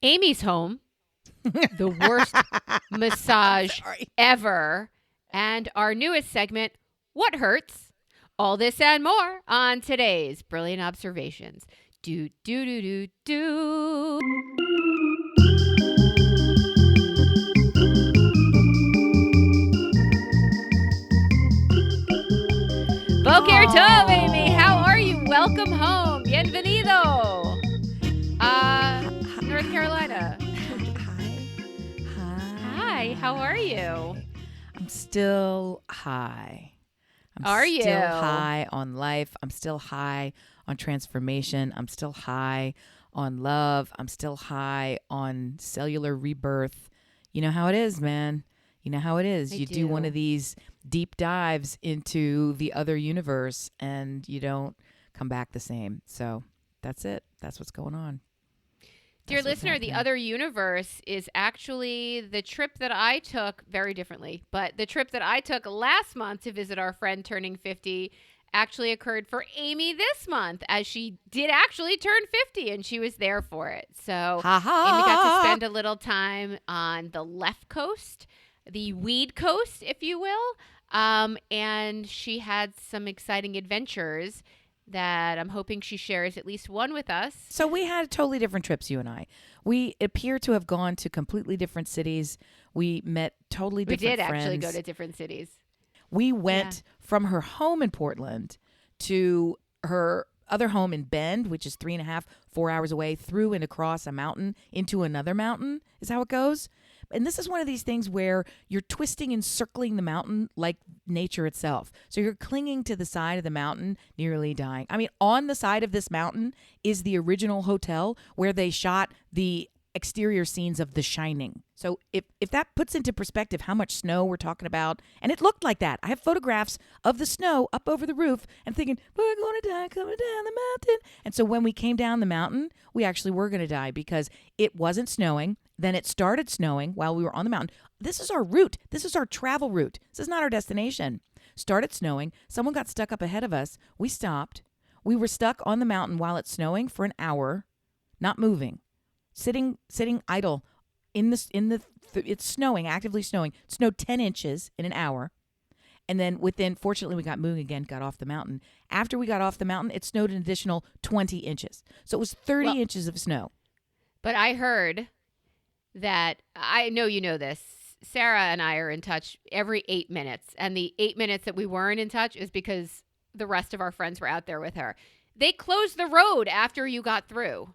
Amy's home, the worst massage ever, and our newest segment, What Hurts? All this and more on today's Brilliant Observations. Do, do, do, do, do. Boker Tov, Amy. How are you? Welcome home. Bienvenido. North Carolina. Hi. How are you? I'm still high. Are you? Still high on life. I'm still high on transformation. I'm still high on love. I'm still high on cellular rebirth. You know how it is, man. You know how it is. You do one of these deep dives into the other universe and you don't come back the same. So that's it. That's what's going on. Dear listener, the other universe is actually the trip that I took, very differently, but the trip that I took last month to visit our friend turning 50 actually occurred for Amy this month, as she did actually turn 50 and she was there for it. So Amy got to spend a little time on the left coast, the weed coast, if you will, and she had some exciting adventures that I'm hoping she shares at least one with us. So we had totally different trips, you and I. We appear to have gone to completely different cities. We met totally different friends. We did actually go to different cities. We went from her home in Portland to her other home in Bend, which is 3.5, 4 hours away, through and across a mountain into another mountain is how it goes. And this is one of these things where you're twisting and circling the mountain like nature itself. So you're clinging to the side of the mountain, nearly dying. I mean, on the side of this mountain is the original hotel where they shot the exterior scenes of The Shining. So if that puts into perspective how much snow we're talking about, and it looked like that. I have photographs of the snow up over the roof and thinking, we're going to die coming down the mountain. And so when we came down the mountain, we actually were going to die because it wasn't snowing. Then it started snowing while we were on the mountain. This is our route. This is our travel route. This is not our destination. Started snowing. Someone got stuck up ahead of us. We stopped. We were stuck on the mountain while it's snowing for an hour, not moving. Sitting idle it's snowing, actively snowing. It snowed 10 inches in an hour. And then fortunately we got moving again, got off the mountain. After we got off the mountain, it snowed an additional 20 inches. So it was 30 inches of snow. But I heard that, I know you know this, Sarah and I are in touch every 8 minutes. And the 8 minutes that we weren't in touch is because the rest of our friends were out there with her. They closed the road after you got through.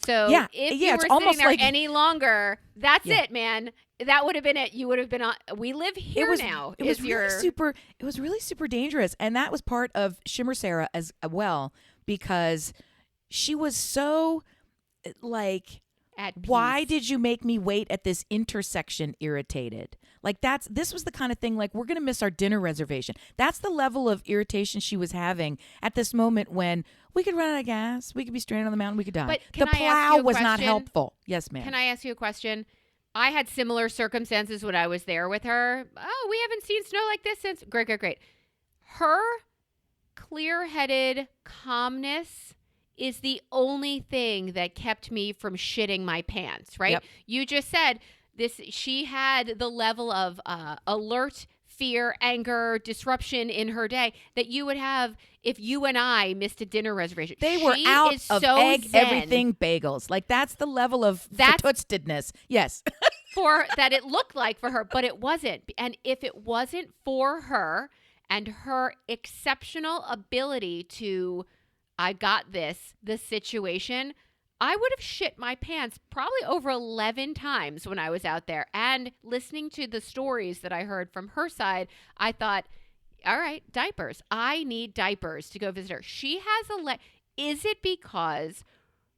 So if you were sitting there any longer, that's it, man. That would have been it. You would have been on. We live here now. It was really super dangerous, and that was part of Shimmer Sarah as well, because she was so like, why did you make me wait at this intersection? Irritated. Like this was the kind of thing like, we're going to miss our dinner reservation. That's the level of irritation she was having at this moment when we could run out of gas. We could be stranded on the mountain. We could die. But the plow was not helpful. Yes, ma'am. Can I ask you a question? I had similar circumstances when I was there with her. Oh, we haven't seen snow like this since. Great. Her clear-headed calmness is the only thing that kept me from shitting my pants, right? Yep. You just said this. She had the level of alert, fear, anger, disruption in her day that you would have if you and I missed a dinner reservation. They were out of egg, everything bagels. Like that's the level of fatustedness. Yes. For that it looked like for her, but it wasn't. And if it wasn't for her and her exceptional ability to, I got this, the situation, I would have shit my pants probably over 11 times when I was out there. And listening to the stories that I heard from her side, I thought, all right, diapers. I need diapers to go visit her. She has is it because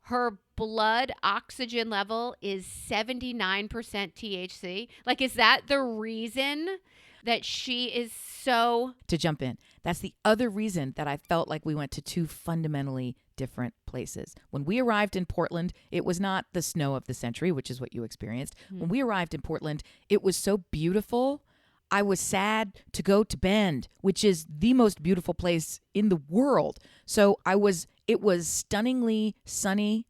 her blood oxygen level is 79% THC? Like, is that the reason that she is so... To jump in, that's the other reason that I felt like we went to two fundamentally different places. When we arrived in Portland, it was not the snow of the century, which is what you experienced. Mm-hmm. When we arrived in Portland, it was so beautiful. I was sad to go to Bend, which is the most beautiful place in the world. So it was stunningly sunny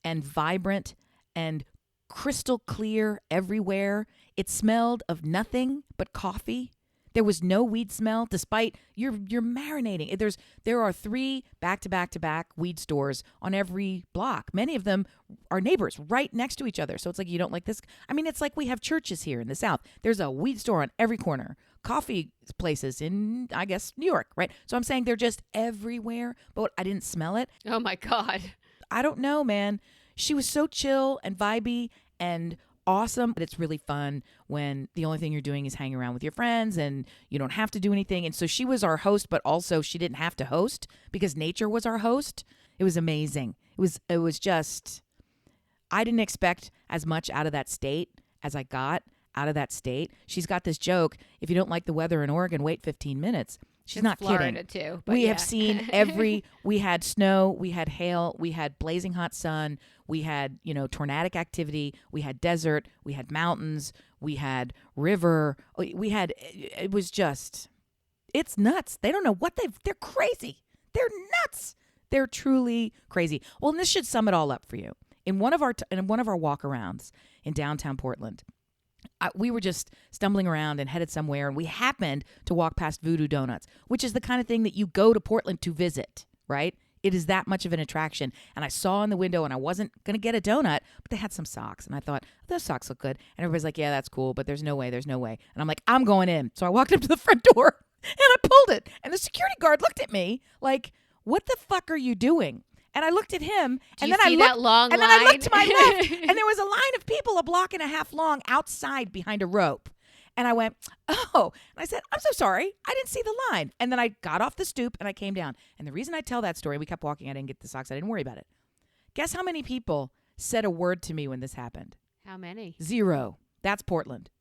and vibrant and crystal clear everywhere. It smelled of nothing but coffee. There was no weed smell, despite you're marinating. There are 3 back-to-back weed stores on every block. Many of them are neighbors right next to each other. So it's like, you don't like this. I mean, it's like we have churches here in the South. There's a weed store on every corner. Coffee places in, I guess, New York, right? So I'm saying they're just everywhere, but I didn't smell it. Oh my God. I don't know, man. She was so chill and vibey and awesome. But it's really fun when the only thing you're doing is hang around with your friends and you don't have to do anything. And so she was our host, but also she didn't have to host because nature was our host. It was amazing. It was just, I didn't expect as much out of that state as I got out of that state. She's got this joke, if you don't like the weather in Oregon, wait 15 minutes. She's not Florida kidding. Too, We yeah. have seen we had snow, we had hail, we had blazing hot sun, we had, tornadic activity, we had desert, we had mountains, we had river, it was just, it's nuts. They don't know they're crazy. They're nuts. They're truly crazy. Well, and this should sum it all up for you. In one of our walk-arounds in downtown Portland, we were just stumbling around and headed somewhere, and we happened to walk past Voodoo Donuts, which is the kind of thing that you go to Portland to visit, right? It is that much of an attraction. And I saw in the window, and I wasn't going to get a donut, but they had some socks. And I thought, those socks look good. And everybody's like, yeah, that's cool, but there's no way. And I'm like, I'm going in. So I walked up to the front door, and I pulled it. And the security guard looked at me like, what the fuck are you doing? And I looked at him, and then I looked to my left, and there was a line of people a block and a half long outside behind a rope. And I went, oh. And I said, I'm so sorry. I didn't see the line. And then I got off the stoop, and I came down. And the reason I tell that story, we kept walking. I didn't get the socks. I didn't worry about it. Guess how many people said a word to me when this happened? How many? 0. That's Portland.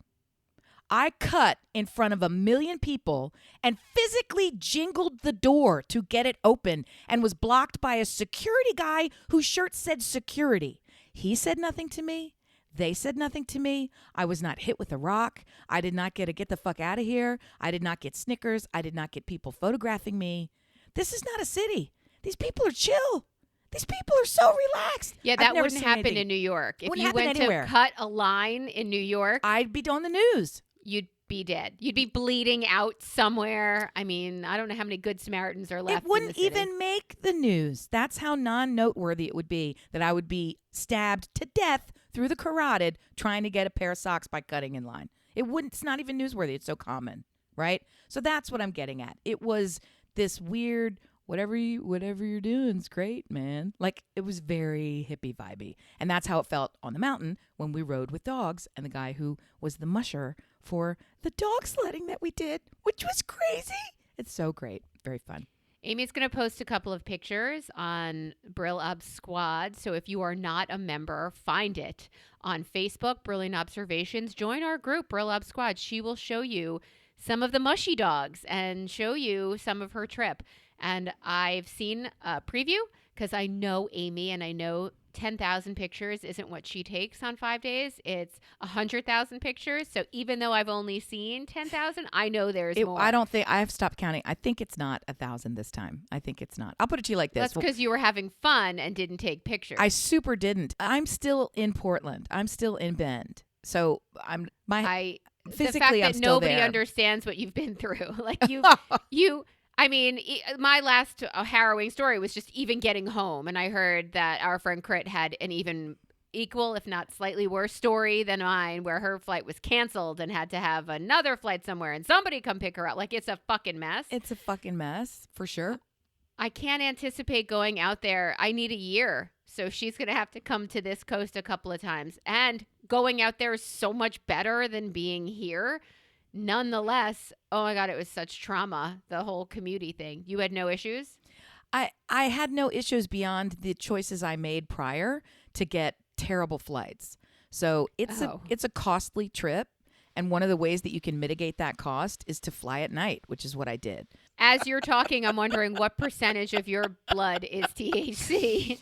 I cut in front of 1 million people and physically jingled the door to get it open and was blocked by a security guy whose shirt said security. He said nothing to me. They said nothing to me. I was not hit with a rock. I did not get a get the fuck out of here. I did not get Snickers. I did not get people photographing me. This is not a city. These people are chill. These people are so relaxed. Yeah, that wouldn't happen in New York. If you went to cut a line in New York, I'd be on the news. You'd be dead. You'd be bleeding out somewhere. I mean, I don't know how many good Samaritans are left. It wouldn't in the city. even make the news. That's how non-noteworthy it would be that I would be stabbed to death through the carotid trying to get a pair of socks by cutting in line. It's not even newsworthy. It's so common, right? So that's what I'm getting at. It was this weird, whatever you're doing is great, man. Like, it was very hippie vibey. And that's how it felt on the mountain when we rode with dogs and the guy who was the musher for the dog sledding that we did, which was crazy. It's so great. Very fun. Amy's going to post a couple of pictures on Brill Up Squad. So if you are not a member, find it on Facebook, Brilliant Observations. Join our group, Brill Up Squad. She will show you some of the mushy dogs and show you some of her trip. And I've seen a preview because I know Amy and I know 10,000 pictures isn't what she takes on 5 days. It's 100,000 pictures. So even though I've only seen 10,000, I know there's more. I don't think I have stopped counting. I think it's not 1,000 this time. I think it's not. I'll put it to you like this. That's because you were having fun and didn't take pictures. I super didn't. I'm still in Portland. I'm still in Bend. So physically the fact that I'm still nobody there. understands what you've been through. Like I mean, my last harrowing story was just even getting home. And I heard that our friend Crit had an even equal, if not slightly worse story than mine, where her flight was canceled and had to have another flight somewhere and somebody come pick her up. Like, it's a fucking mess. It's a fucking mess, for sure. I can't anticipate going out there. I need a year. So she's going to have to come to this coast a couple of times. And going out there is so much better than being here. Nonetheless, oh my God, it was such trauma, the whole commuting thing. You had no issues? I had no issues beyond the choices I made prior to get terrible flights. So it's a costly trip. And one of the ways that you can mitigate that cost is to fly at night, which is what I did. As you're talking, I'm wondering what percentage of your blood is THC?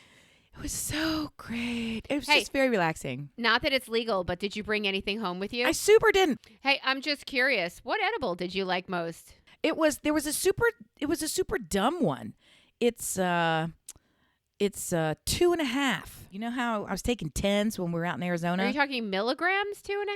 It was so great. It was just very relaxing. Not that it's legal, but did you bring anything home with you? I super didn't. Hey, I'm just curious. What edible did you like most? It was a super dumb one. It's It's 2.5. You know how I was taking 10s when we were out in Are Arizona? you talking milligrams, 2.5?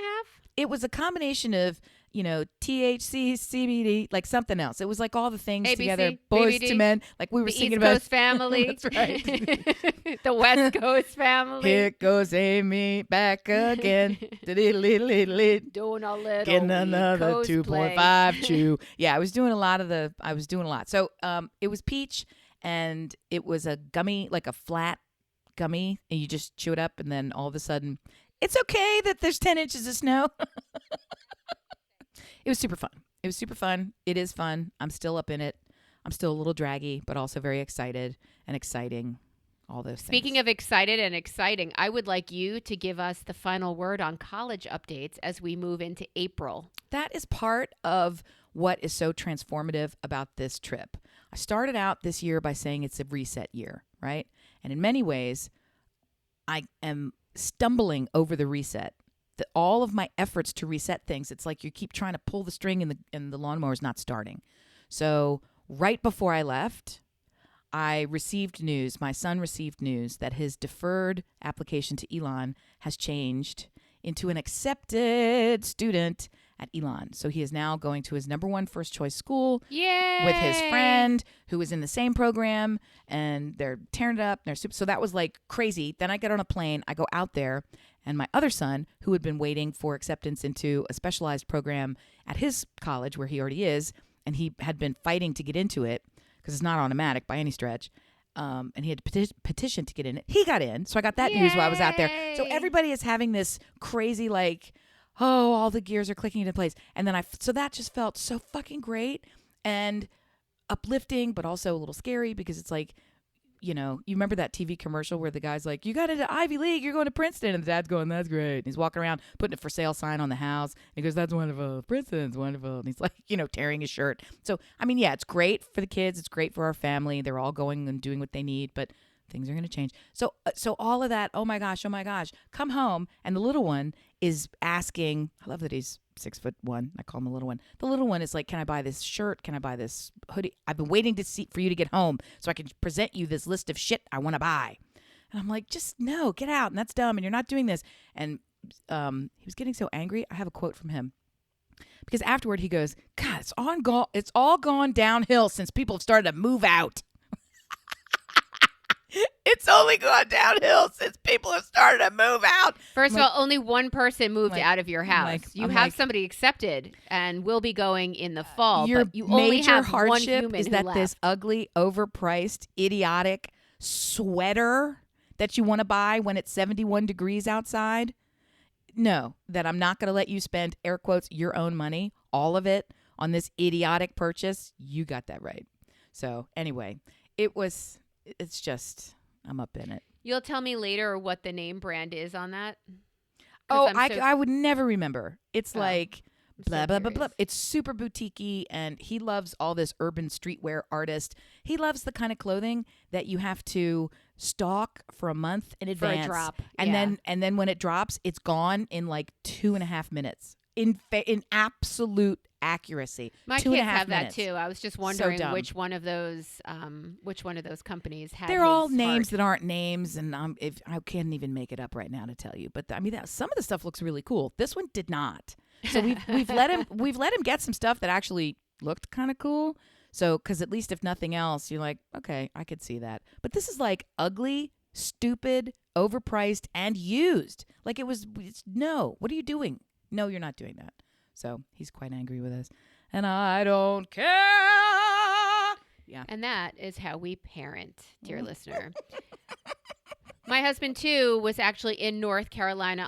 It was a combination of, THC, CBD, like something else. It was like all the things ABC, together. Boys BBD, to Men, like we were The singing East about. Coast family. That's right. The West Coast family. Here goes Amy back again. Doing a little Getting East another Coast 2.5 chew. Yeah, I was doing a lot. So it was peach, and it was a gummy, like a flat gummy, and you just chew it up, and then all of a sudden, it's okay that there's 10 inches of snow. It was super fun. It is fun. I'm still up in it. I'm still a little draggy, but also very excited and exciting. All those Speaking things. of excited and exciting, I would like you to give us the final word on college updates as we move into April. That is part of what is so transformative about this trip. I started out this year by saying it's a reset year, right? And in many ways, I am stumbling over the reset. All of my efforts to reset things, it's like you keep trying to pull the string and the lawnmower is not starting. So right before I left, I received news, my son received news that his deferred application to Elon has changed into an accepted student at Elon. So he is now going to his number one first choice school. Yay! With his friend who is in the same program, and they're tearing it up. So that was like crazy. Then I get on a plane, I go out there, and my other son, who had been waiting for acceptance into a specialized program at his college where he already is, and he had been fighting to get into it because it's not automatic by any stretch. And he had petitioned to get in it. He got in. So I got that news while I was out there. So everybody is having this crazy, like, oh, all the gears are clicking into place. And then so that just felt so fucking great and uplifting, but also a little scary because it's like, you remember that TV commercial where the guy's like, you got into Ivy League, you're going to Princeton. And the dad's going, that's great. And he's walking around putting a for sale sign on the house. And he goes, that's wonderful. Princeton's wonderful. And he's like, tearing his shirt. So, I mean, yeah, it's great for the kids. It's great for our family. They're all going and doing what they need, but things are going to change. So all of that, oh my gosh, come home. And the little one is asking, I love that he's 6'1". I call him the little one. The little one is like, can I buy this shirt? Can I buy this hoodie? I've been waiting for you to get home so I can present you this list of shit I want to buy. And I'm like, just no, get out. And that's dumb. And you're not doing this. And he was getting so angry. I have a quote from him. Because afterward he goes, God, it's all gone downhill since people have started to move out. It's only gone downhill since people have started to move out. First of all, only one person moved out of your house. You I'm have like, somebody accepted and will be going in the fall. Your but you only major have hardship one human is who that left. this ugly, overpriced, idiotic sweater that you want to buy when it's 71 degrees outside. No, that I'm not going to let you spend, air quotes, your own money, all of it, on this idiotic purchase. You got that right. So anyway, it's just, I'm up in it. You'll tell me later what the name brand is on that? Oh, I would never remember. It's like blah, so blah, blah, blah. curious. It's super boutique-y, and he loves all this urban streetwear artist. He loves the kind of clothing that you have to stock for a month in advance. For a drop. And then when it drops, it's gone in like 2.5 minutes. In absolute accuracy. My 2.5 kids have minutes. that too. I was just wondering dumb. which one of those companies had. They're all his names heart. that aren't names, and if I can't even make it up right now to tell you. But I mean, some of the stuff looks really cool. This one did not. So we've let him get some stuff that actually looked kind of cool. So because at least if nothing else, you're like, okay, I could see that. But this is like ugly, stupid, overpriced, and used. Like no. What are you doing? No, you're not doing that. So he's quite angry with us. And I don't care. Yeah. And that is how we parent, dear listener. My husband, too, was actually in North Carolina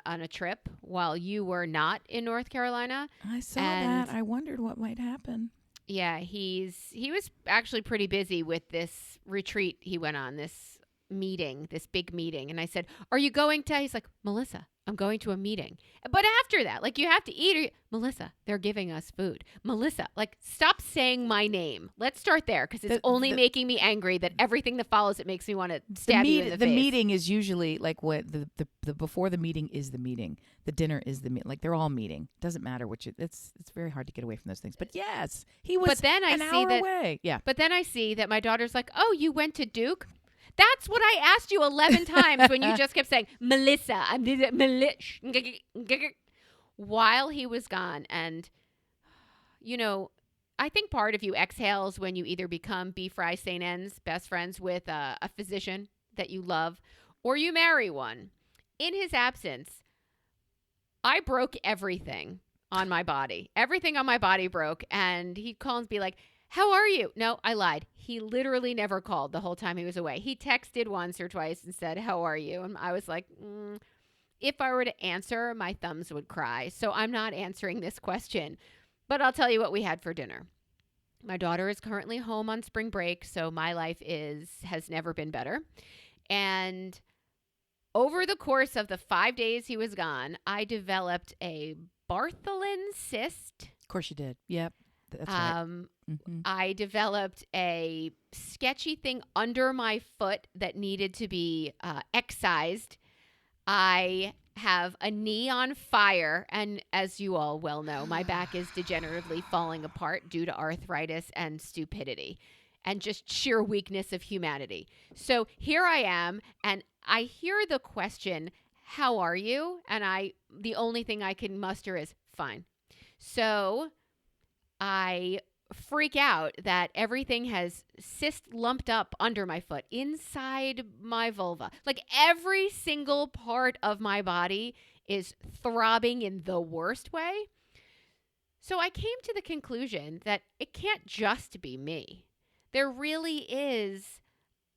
on a trip while you were not in North Carolina. I saw that. I wondered what might happen. Yeah, he was actually pretty busy with this retreat he went on, this big meeting. And I said, are you going to? He's like, Melissa, I'm going to a meeting. But after that, like, you have to eat. Melissa, they're giving us food. Melissa, like, stop saying my name. Let's start there because it's only making me angry that everything that follows it makes me want to stab you in the face. The meeting is usually like what the before the meeting is the meeting. The dinner is the meeting. Like, they're all meeting. Doesn't matter which. It's very hard to get away from those things. But yes, he was an hour away. Yeah. But then I see that my daughter's like, oh, you went to Duke? That's what I asked you 11 times when you just kept saying, Melissa. While he was gone. And, you know, I think part of you exhales when you either become Be Fry St. N's best friends with a physician that you love, or you marry one. In his absence, I broke everything on my body. Everything on my body broke. And he'd call and be like, how are you? No, I lied. He literally never called the whole time he was away. He texted once or twice and said, how are you? And I was like, if I were to answer, my thumbs would cry. So I'm not answering this question. But I'll tell you what we had for dinner. My daughter is currently home on spring break, so my life has never been better. And over the course of the 5 days he was gone, I developed a Bartholin cyst. Of course you did. Yep. That's right. Mm-hmm. I developed a sketchy thing under my foot that needed to be excised. I have a knee on fire. And as you all well know, my back is degeneratively falling apart due to arthritis and stupidity and just sheer weakness of humanity. So here I am, and I hear the question, how are you? And the only thing I can muster is fine. So I freak out that everything has cyst lumped up under my foot, inside my vulva. Like every single part of my body is throbbing in the worst way. So I came to the conclusion that it can't just be me. There really is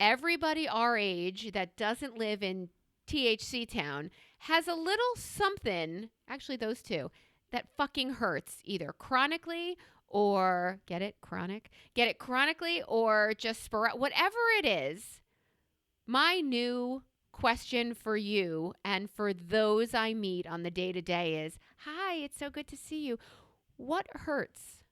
everybody our age that doesn't live in THC town has a little something, actually those two, that fucking hurts either chronically or get it chronically or just whatever it is. My new question for you and for those I meet on the day-to-day is, hi, it's so good to see you. What hurts?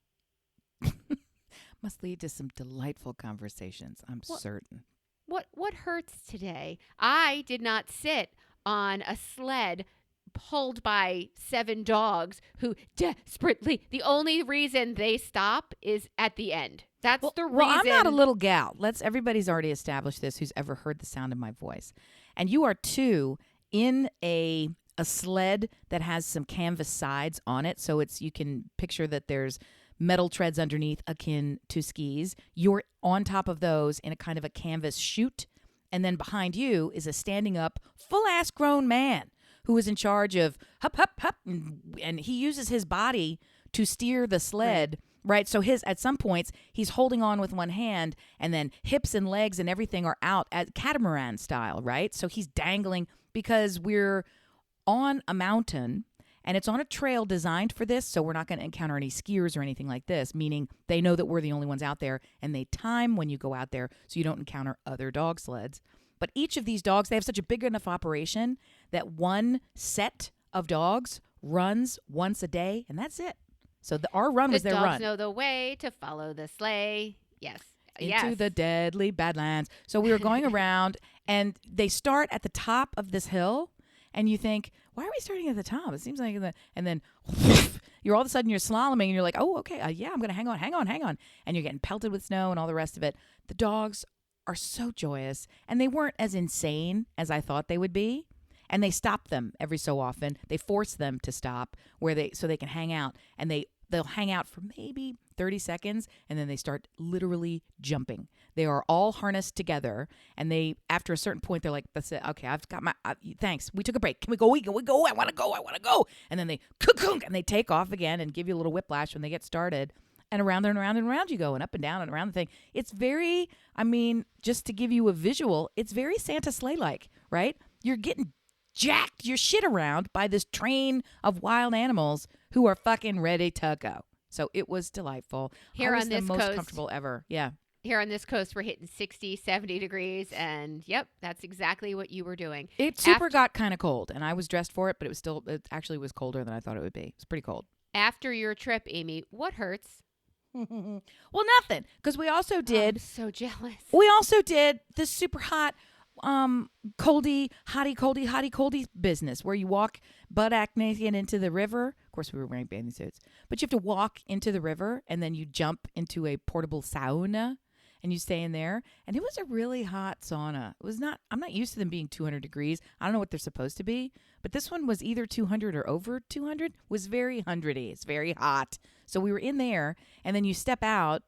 Must lead to some delightful conversations, I'm certain. What hurts today? I did not sit on a sled pulled by 7 dogs who desperately, the only reason they stop is at the end. That's the reason. Well, I'm not a little gal. Everybody's already established this who's ever heard the sound of my voice. And you are too in a sled that has some canvas sides on it. So you can picture that there's metal treads underneath akin to skis. You're on top of those in a kind of a canvas chute. And then behind you is a standing up, full-ass grown man who is in charge of hup, hup, hup. And he uses his body to steer the sled, right? So at some points, he's holding on with one hand, and then hips and legs and everything are out at catamaran style, right? So he's dangling because we're on a mountain, and it's on a trail designed for this, so we're not going to encounter any skiers or anything like this, meaning they know that we're the only ones out there, and they time when you go out there so you don't encounter other dog sleds. But each of these dogs, they have such a big enough operation that one set of dogs runs once a day, and that's it. So our run was their run. The dogs know the way to follow the sleigh. Yes. Into the deadly Badlands. So we were going around, and they start at the top of this hill, and you think, why are we starting at the top? It seems like, and then you're all of a sudden you're slaloming, and you're like, oh, okay, yeah, I'm going to hang on. And you're getting pelted with snow and all the rest of it. The dogs are so joyous, and they weren't as insane as I thought they would be. And they stop them every so often. They force them to stop so they can hang out, and they'll hang out for maybe 30 seconds, and then they start literally jumping. They are all harnessed together, and after a certain point, they're like, that's it. Okay, I've got thanks. We took a break. Can we go? I want to go. And then they and they take off again and give you a little whiplash when they get started. And around and around and around you go, and up and down and around the thing. It's very, just to give you a visual, it's very Santa Sleigh-like, right? You're getting jacked your shit around by this train of wild animals who are fucking ready to go. So it was delightful. Here on this the most coast, comfortable ever. Yeah. Here on this coast, we're hitting 60, 70 degrees, and yep, that's exactly what you were doing. It got kind of cold, and I was dressed for it, but it actually was colder than I thought it would be. It was pretty cold. After your trip, Amy, what hurts? Well, nothing, because we also did. I'm so jealous. We also did the super hot, hottie business where you walk butt-ass naked into the river. Of course, we were wearing bathing suits, but you have to walk into the river, and then you jump into a portable sauna, and you stay in there. And it was a really hot sauna. It was not, I'm not used to them being 200 degrees. I don't know what they're supposed to be, but this one was either 200 or over 200, was very hundredy. It's very hot. So we were in there, and then you step out,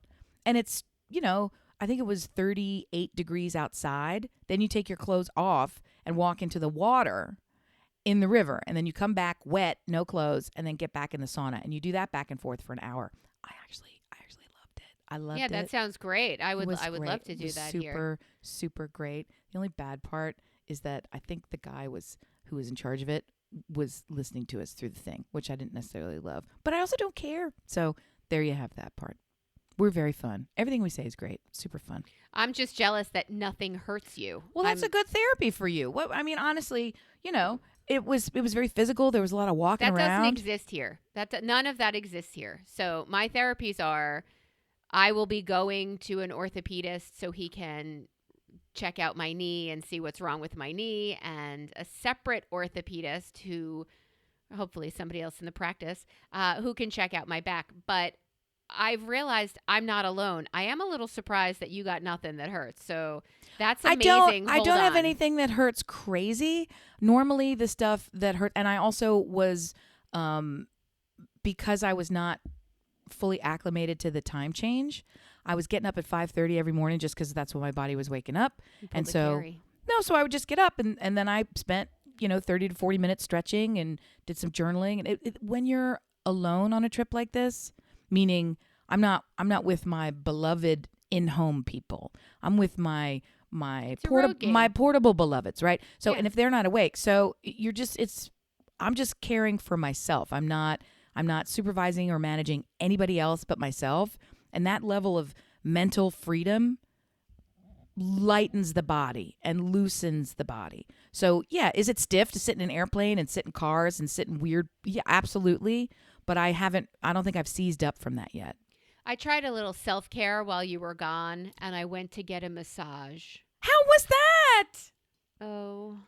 and it's, I think it was 38 degrees outside. Then you take your clothes off and walk into the water in the river, and then you come back wet, no clothes, and then get back in the sauna, and you do that back and forth for an hour. I actually loved it. I loved it. Yeah, that sounds great. I would Great. love to do that here. Super great. The only bad part is that I think the guy who was in charge of it was listening to us through the thing, which I didn't necessarily love, but I also don't care. So there you have that part. We're very fun. Everything we say is great. Super fun. I'm just jealous that nothing hurts you. Well, that's a good therapy for you. Honestly, it was very physical. There was a lot of walking around. That doesn't exist here. None of that exists here. So my therapies are, I will be going to an orthopedist so he can check out my knee and see what's wrong with my knee, and a separate orthopedist who, hopefully somebody else in the practice, who can check out my back. But I've realized I'm not alone. I am a little surprised that you got nothing that hurts. So that's amazing. I don't have anything that hurts crazy. Normally the stuff that hurt, and I also was, because I was not fully acclimated to the time change, I was getting up at 5:30 every morning just because that's when my body was waking up. And so, so I would just get up, and then I spent, 30 to 40 minutes stretching and did some journaling. And when you're alone on a trip like this, meaning I'm not with my beloved in-home people. I'm with my portable beloveds, right? So, and if they're not awake, so I'm just caring for myself. I'm not supervising or managing anybody else but myself. And that level of mental freedom lightens the body and loosens the body. So, yeah, is it stiff to sit in an airplane and sit in cars and sit in weird? Yeah, absolutely. But I don't think I've seized up from that yet. I tried a little self-care while you were gone, and I went to get a massage. How was that? Oh,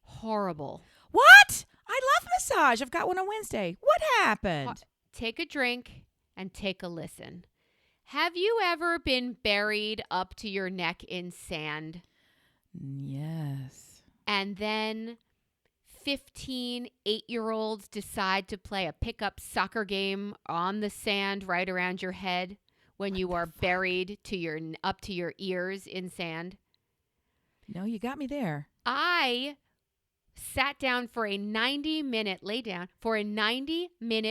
horrible. What? I love massage. I've got one on Wednesday. What happened? Take a drink and take a listen. Have you ever been buried up to your neck in sand? Yes. And then 15 8-year-olds decide to play a pickup soccer game on the sand right around your head when you are buried up to your ears in sand? No, you got me there. I sat down for a 90-minute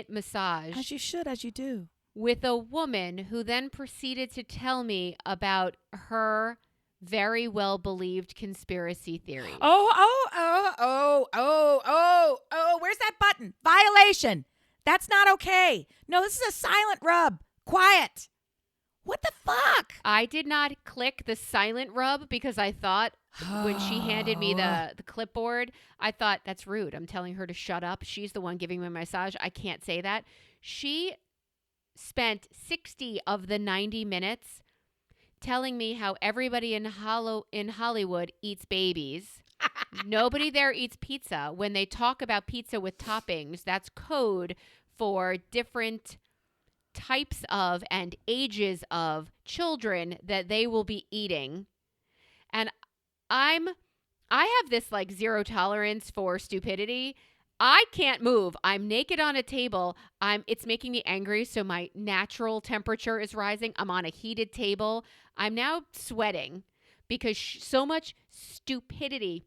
massage. As you should, as you do. With a woman who then proceeded to tell me about her very well-believed conspiracy theory. Where's that button? Violation. That's not okay. No, this is a silent rub. Quiet. What the fuck? I did not click the silent rub because I thought when she handed me the clipboard, I thought, that's rude. I'm telling her to shut up. She's the one giving me a massage. I can't say that. She spent 60 of the 90 minutes telling me how everybody in Hollywood eats babies. Nobody there eats pizza. When they talk about pizza with toppings, that's code for different types of and ages of children that they will be eating. And I have this like zero tolerance for stupidity. I can't move. I'm naked on a table. It's making me angry, so my natural temperature is rising. I'm on a heated table. I'm now sweating because so much stupidity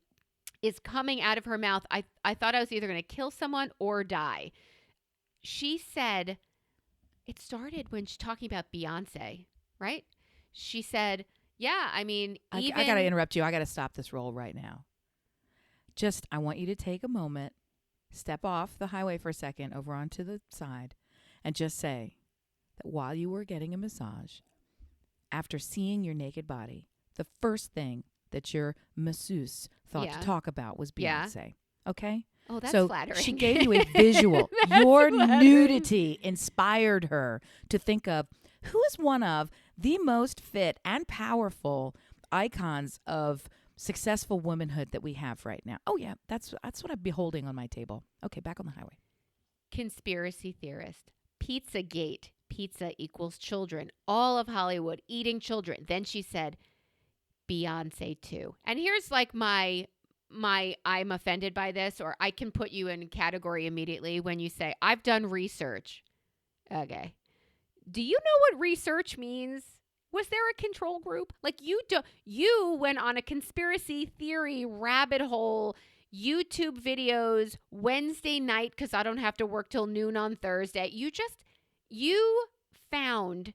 is coming out of her mouth. I thought I was either going to kill someone or die. She said, it started when she's talking about Beyonce, right? She said, yeah, I mean, I got to interrupt you. I got to stop this roll right now. I want you to take a moment, step off the highway for a second over onto the side, and just say that while you were getting a massage, after seeing your naked body, the first thing that your masseuse thought to talk about was Beyonce. Yeah. Okay? Oh, that's so flattering. She gave you a visual. Your flattering. Nudity inspired her to think of who is one of the most fit and powerful icons of successful womanhood that we have right now. Oh, yeah, that's what I'm beholding on my table. Okay, back on the highway. Conspiracy theorist. Pizzagate. pizza equals children. All of Hollywood eating children. Then she said, Beyonce too. And here's like my I'm offended by this, or I can put you in a category immediately when you say, I've done research. Okay. Do you know what research means? Was there a control group? Like you went on a conspiracy theory rabbit hole, YouTube videos Wednesday night because I don't have to work till noon on Thursday. You found,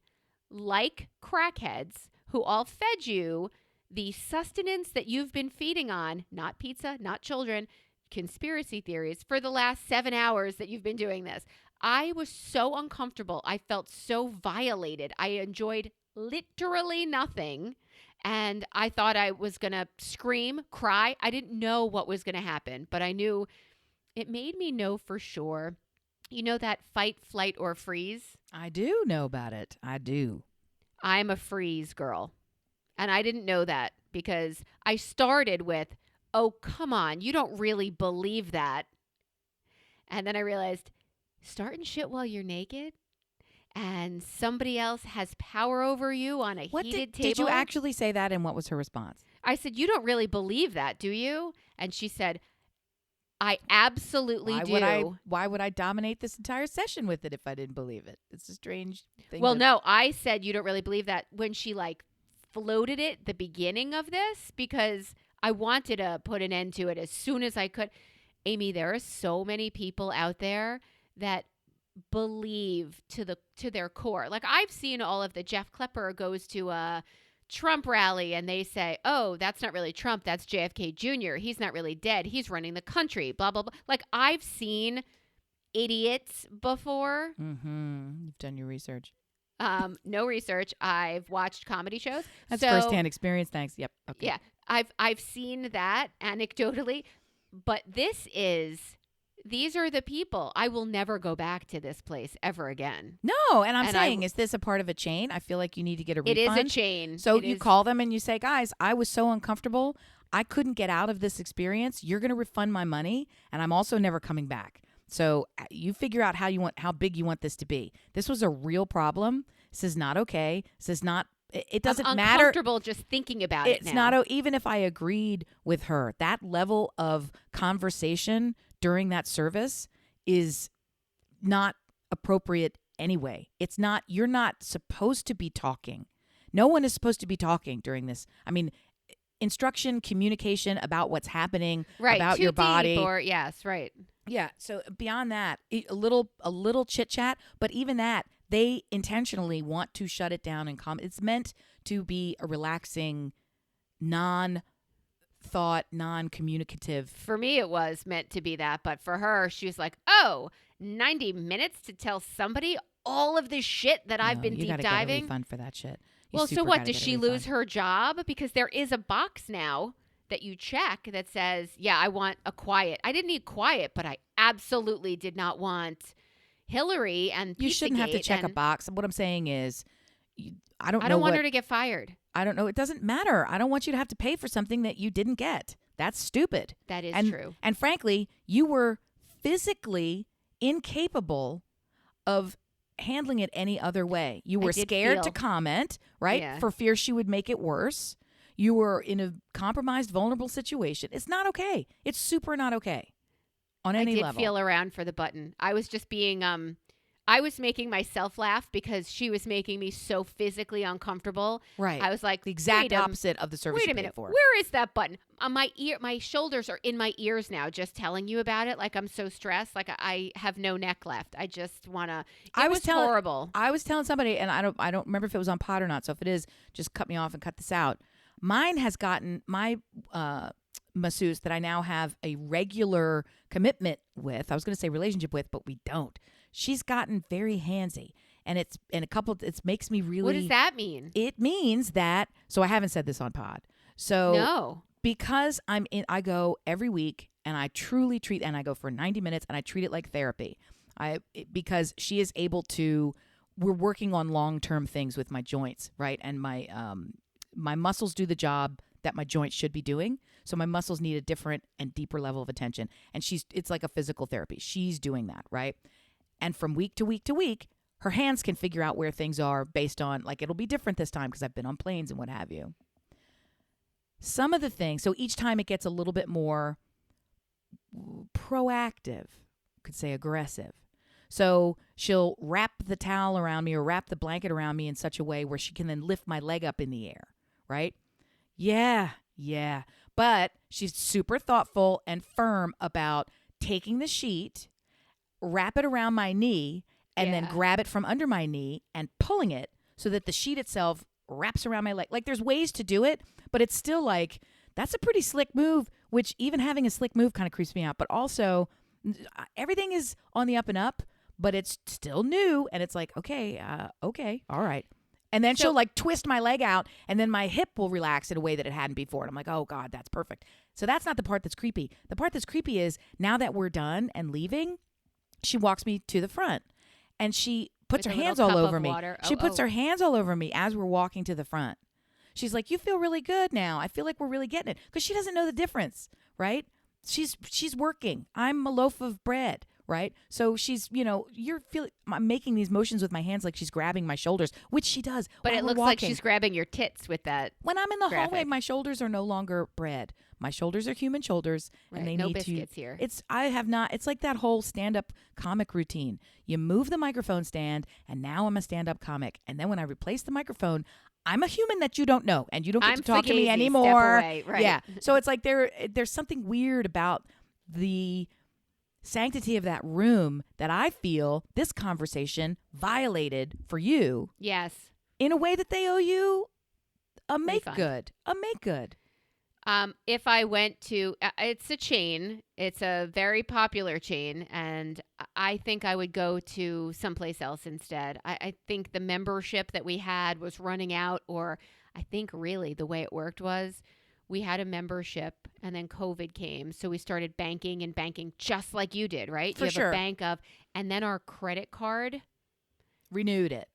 like crackheads who all fed you the sustenance that you've been feeding on, not pizza, not children, conspiracy theories for the last 7 hours that you've been doing this. I was so uncomfortable. I felt so violated. I enjoyed literally nothing. And I thought I was going to scream, cry. I didn't know what was going to happen, but I knew it made me know for sure. You know that fight, flight, or freeze? I do know about it. I do. I'm a freeze girl. And I didn't know that because I started with, oh, come on, you don't really believe that. And then I realized, starting shit while you're naked and somebody else has power over you on a heated table. Did you actually say that, and what was her response? I said, you don't really believe that, do you? And she said, I absolutely do. Why would I dominate this entire session with it if I didn't believe it? It's a strange thing. Well, no, I said you don't really believe that when she like floated it at the beginning of this because I wanted to put an end to it as soon as I could. Amy, there are so many people out there that believe to their core. Like I've seen all of the Jeff Klepper goes to a Trump rally and they say, oh, that's not really Trump. That's JFK Jr. He's not really dead. He's running the country, blah, blah, blah. Like I've seen idiots before. Mm-hmm. You've done your research. No research. I've watched comedy shows. That's firsthand experience. Thanks. Yep. Okay. Yeah. I've seen that anecdotally, but these are the people. I will never go back to this place ever again. No, and I'm saying, is this a part of a chain? I feel like you need to get a refund. It is a chain. So you call them and you say, guys, I was so uncomfortable. I couldn't get out of this experience. You're going to refund my money, and I'm also never coming back. So you figure out how big you want this to be. This was a real problem. This is not okay. This is not. It doesn't I'm matter. Uncomfortable just thinking about it now. It's not even if I agreed with her. That level of conversation during that service is not appropriate anyway. It's not. You're not supposed to be talking. No one is supposed to be talking during this. I mean, instruction, communication about what's happening, right, about your body. Yes, right. Yeah. So beyond that, a little chit chat, but even that, they intentionally want to shut it down and calm. It's meant to be a relaxing, non-thought, non-communicative. For me, it was meant to be that, but for her, she was like, 90 minutes to tell somebody all of this shit that I've been deep diving. You gotta get a refund for that shit. Well, so what? Does she lose her job? Because there is a box now that you check that says, yeah, I want a quiet. I didn't need quiet, but I absolutely did not want Hillary and you shouldn't have to check a box. What I'm saying is, I don't want her to get fired. I don't know. It doesn't matter. I don't want you to have to pay for something that you didn't get. That's stupid. That is true. And frankly, you were physically incapable of handling it any other way. You were scared to comment, right? Yeah. For fear she would make it worse. You were in a compromised, vulnerable situation. It's not okay. It's super not okay on any level. I did feel around for the button. I was just being, I was making myself laugh because she was making me so physically uncomfortable. Right. I was like, the exact opposite of the service wait you a minute. paid for. Where is that button? My shoulders are in my ears now just telling you about it. Like I'm so stressed. Like I have no neck left. I just want to. It was horrible. I was telling somebody, and I don't remember if it was on pod or not. So if it is, just cut me off and cut this out. Mine has gotten my masseuse that I now have a regular commitment with. I was going to say relationship with, but we don't. She's gotten very handsy, and it makes me really. What does that mean? It means that. So I haven't said this on pod. So no, because I go every week, and I truly treat, and I go for 90 minutes, and I treat it like therapy. Because she is able to. We're working on long-term things with my joints, right, and my muscles do the job that my joints should be doing. So my muscles need a different and deeper level of attention. And it's like a physical therapy. She's doing that, right? And from week to week to week, her hands can figure out where things are based on, like, it'll be different this time because I've been on planes and what have you. Some of the things, so each time it gets a little bit more proactive, could say aggressive. So she'll wrap the towel around me or wrap the blanket around me in such a way where she can then lift my leg up in the air, right? Yeah. But she's super thoughtful and firm about taking the sheet, wrap it around my knee, and then grab it from under my knee and pulling it so that the sheet itself wraps around my leg. Like, there's ways to do it, but it's still like, that's a pretty slick move, which even having a slick move kind of creeps me out. But also, everything is on the up and up, but it's still new. And it's like, okay, all right. And then she'll like twist my leg out, and then my hip will relax in a way that it hadn't before. And I'm like, oh, God, that's perfect. So that's not the part that's creepy. The part that's creepy is now that we're done and leaving, she walks me to the front, and she puts her hands all over me. She puts her hands all over me as we're walking to the front. She's like, you feel really good now. I feel like we're really getting it. Because she doesn't know the difference, right? She's working. I'm a loaf of bread. Right? So she's, I'm making these motions with my hands like she's grabbing my shoulders, which she does. But it looks like she's grabbing your tits with that. When I'm in the hallway, my shoulders are no longer bread. My shoulders are human shoulders, and they no need biscuits here. It's like that whole stand-up comic routine. You move the microphone stand, and now I'm a stand-up comic. And then when I replace the microphone, I'm a human that you don't know, and you don't get to talk to me anymore. Step away, right. Yeah. So it's like there's something weird about the sanctity of that room that I feel this conversation violated for you. Yes. In a way that they owe you a make Refund. good. A make good. If I went to, it's a chain. It's a very popular chain, and I think I would go to someplace else instead. I think the membership that we had was running out, or I think really the way it worked was we had a membership and then COVID came. So we started banking just like you did, right? For you have sure. a bank of, and then our credit card renewed it.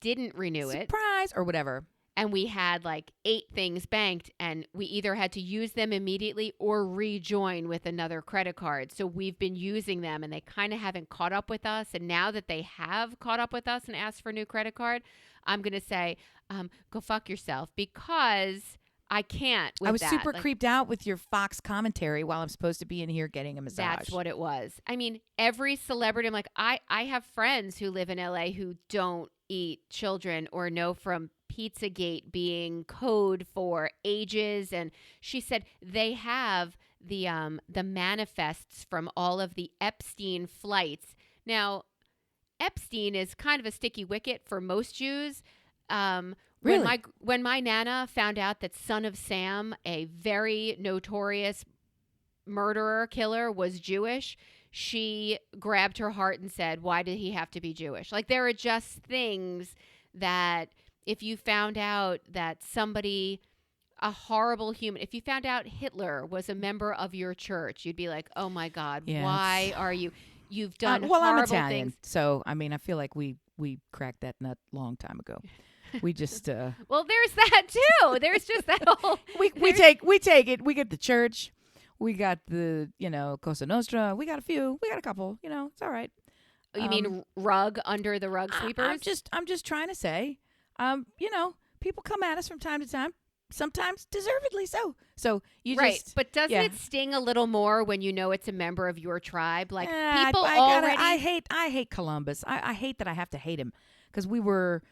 Didn't renew it. Surprise or whatever. And we had like 8 things banked, and we either had to use them immediately or rejoin with another credit card. So we've been using them, and they kind of haven't caught up with us. And now that they have caught up with us and asked for a new credit card, I'm going to say, go fuck yourself, because I can't with that. I was super creeped out with your Fox commentary while I'm supposed to be in here getting a massage. That's what it was. I mean, every celebrity, I'm like, I have friends who live in LA who don't eat children or know from Pizzagate being code for ages. And she said they have the manifests from all of the Epstein flights. Now, Epstein is kind of a sticky wicket for most Jews. Really? When my Nana found out that Son of Sam, a very notorious murderer, killer, was Jewish, she grabbed her heart and said, why did he have to be Jewish? Like, there are just things that if you found out that somebody, a horrible human, if you found out Hitler was a member of your church, you'd be like, oh my God, why are you've done horrible I'm Italian, things. so I mean, I feel like we cracked that nut long time ago. We just well, there's that too. There's just that whole we take it. We get the church. We got the Cosa Nostra. We got a couple. It's all right. You mean rug under the rug sweepers? I'm just trying to say, people come at us from time to time. Sometimes deservedly so. So you right, just but doesn't it sting a little more when you know it's a member of your tribe? Like people I hate Columbus. I hate that I have to hate him because we were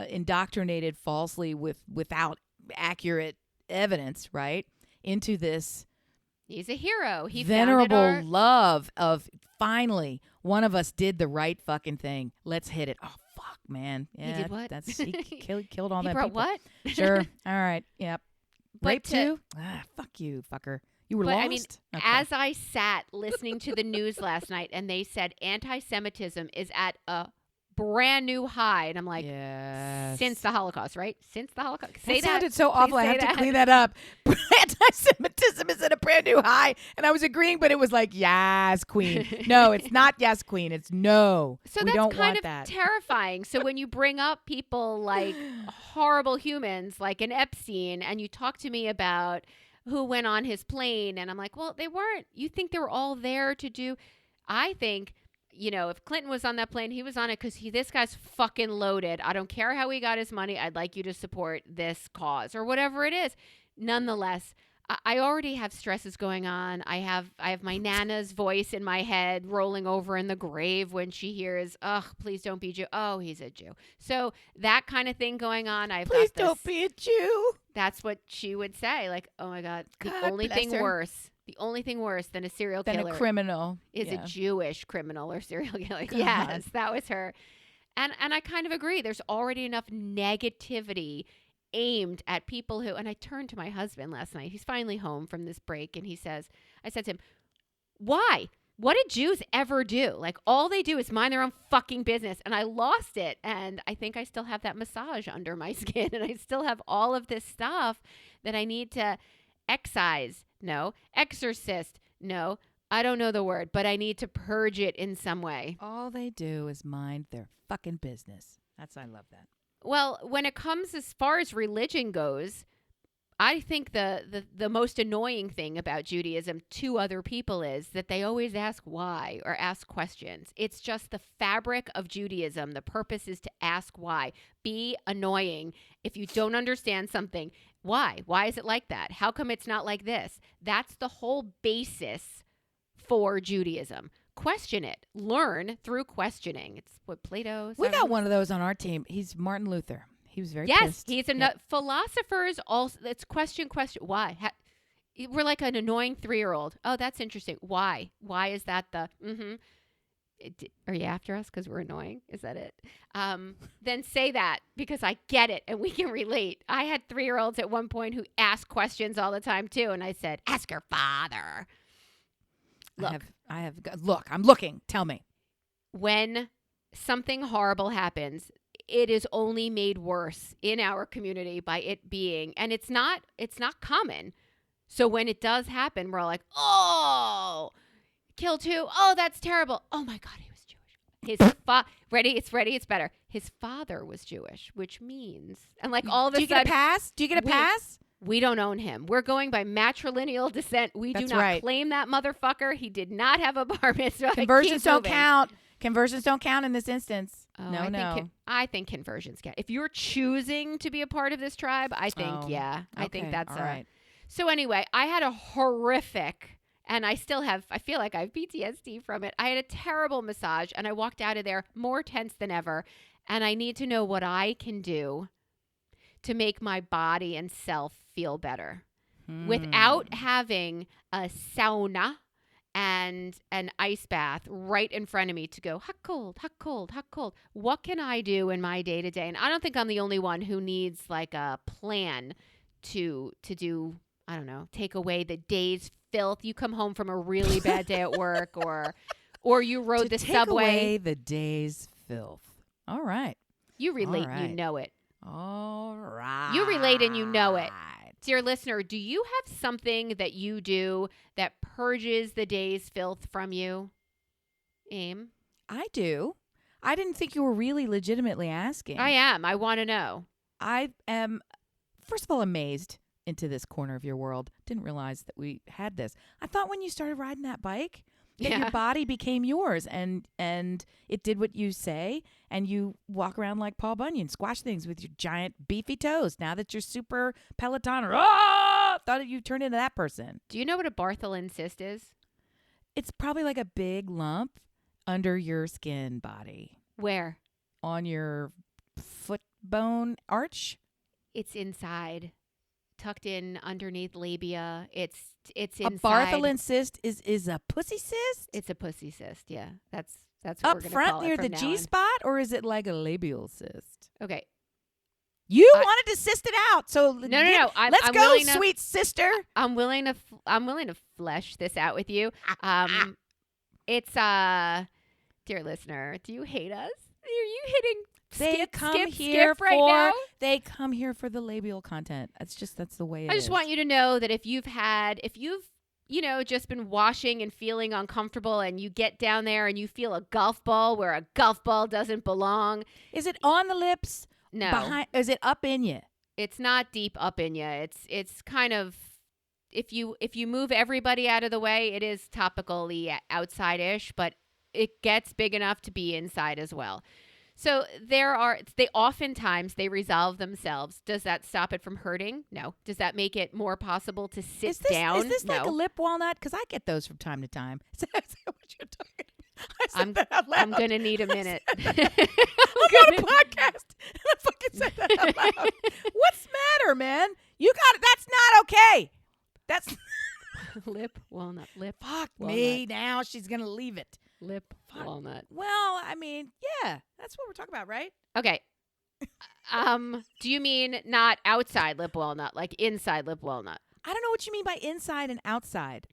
indoctrinated falsely without accurate evidence, right, into this. He's a hero. He venerable love of finally one of us did the right fucking thing. Let's hit it. Oh fuck, man. Yeah, he did what? He killed all he that brought people. What? Sure. All right. Yep. Rape too? Fuck you, fucker. You were lost? I mean, as I sat listening to the news last night and they said anti-Semitism is at a brand new high, and I'm like, yes. Since the Holocaust, right? Since the Holocaust. That sounded so awful. I have to clean that up. Anti-Semitism is at a brand new high, and I was agreeing, but it was like, yes, queen. No, it's not yes, queen. It's no. So we that's don't kind want of that. terrifying. So when you bring up people like horrible humans, like an Epstein, and you talk to me about who went on his plane, and I'm like, well, they weren't. You think they were all there to do? I think if Clinton was on that plane, he was on it because this guy's fucking loaded. I don't care how he got his money. I'd like you to support this cause or whatever it is. Nonetheless, I already have stresses going on. I have my Nana's voice in my head rolling over in the grave when she hears, "Ugh, please don't be Jew." Oh, he's a Jew. So that kind of thing going on. Please don't be a Jew. That's what she would say. Like, oh my God, the God only bless thing her. worse. The only thing worse than a serial Than killer a criminal is a Jewish criminal or serial killer. God. Yes, that was her. And I kind of agree. There's already enough negativity aimed at people who, and I turned to my husband last night. He's finally home from this break, and I said to him, why? What did Jews ever do? Like, all they do is mind their own fucking business. And I lost it. And I think I still have that massage under my skin. And I still have all of this stuff that I need to excise. No. Exorcist. No. I don't know the word, but I need to purge it in some way. All they do is mind their fucking business. I love that. Well, when it comes as far as religion goes, I think the most annoying thing about Judaism to other people is that they always ask why or ask questions. It's just the fabric of Judaism. The purpose is to ask why. Be annoying. If you don't understand something, why? Why is it like that? How come it's not like this? That's the whole basis for Judaism. Question it. Learn through questioning. It's what Plato. We got one of those on our team. He's Martin Luther. He was very pissed. He's a philosophers also. It's question. Why? We're like an annoying 3-year-old. Oh, that's interesting. Why? Why is that the? Are you after us because we're annoying? Is that it? Then say that because I get it and we can relate. I had 3-year-olds at one point who asked questions all the time too, and I said, "Ask your father." Look, Look, I'm looking. Tell me. When something horrible happens, it is only made worse in our community by it being, and it's not common. So when it does happen, we're all like, oh, kill two. Oh, that's terrible. Oh my God, he was Jewish. It's better. His father was Jewish, which means, and like all of a sudden. Do you get a pass? Do you get a pass? We don't own him. We're going by matrilineal descent. We do not claim that motherfucker. He did not have a bar mitzvah. Conversions don't count. Conversions don't count in this instance. Oh, no. I think conversions count. If you're choosing to be a part of this tribe, I think, I think that's all right. So anyway, I had a horrific, and I feel like I have PTSD from it. I had a terrible massage, and I walked out of there more tense than ever, and I need to know what I can do to make my body and self feel better without having a sauna and an ice bath right in front of me to go hot, cold, hot, cold, hot, cold. What can I do in my day to day? And I don't think I'm the only one who needs like a plan to do, I don't know, take away the day's filth. You come home from a really bad day at work or you rode the subway. Take away the day's filth. All right. You relate, you know it. All right. You relate and you know it. Dear listener, do you have something that you do that purges the day's filth from you? Aim? I do. I didn't think you were really legitimately asking. I am. I want to know. I am, first of all, amazed into this corner of your world. Didn't realize that we had this. I thought when you started riding that bike, that your body became yours and it did what you say and you walk around like Paul Bunyan, squash things with your giant beefy toes. Now that you're super Peloton, thought that you turned into that person. Do you know what a Bartholin cyst is? It's probably like a big lump under your skin body. Where? On your foot bone arch. It's inside. Tucked in underneath labia. It's inside. A Bartholin cyst is a pussy cyst? It's a pussy cyst, yeah. That's what up we're going to call front near it the from G now on. spot, or is it like a labial cyst? Okay. You wanted to cyst it out, so no. Let's go, sweet sister. I'm willing to flesh this out with you. It's dear listener, do you hate us? Are you hitting? They come here for the labial content. That's the way it is. I just want you to know that if you've just been washing and feeling uncomfortable and you get down there and you feel a golf ball where a golf ball doesn't belong. Is it on the lips? No. Behind? Is it up in you? It's not deep up in you. It's kind of, if you move everybody out of the way, it is topically outside-ish, but it gets big enough to be inside as well. So they oftentimes they resolve themselves. Does that stop it from hurting? No. Does that make it more possible to sit down? Is this no. like a lip walnut? Because I get those from time to time. Is that what you're talking about? I said that out loud. I'm going to need a minute. I'm on a podcast. And I fucking said that out loud. What's the matter, man? You got it. That's not okay. That's Lip walnut. Lip. Fuck walnut. me. Now she's going to leave it. Lip walnut. Well, I mean, yeah, that's what we're talking about, right? Okay. Do you mean not outside lip walnut, like inside lip walnut? I don't know what you mean by inside and outside.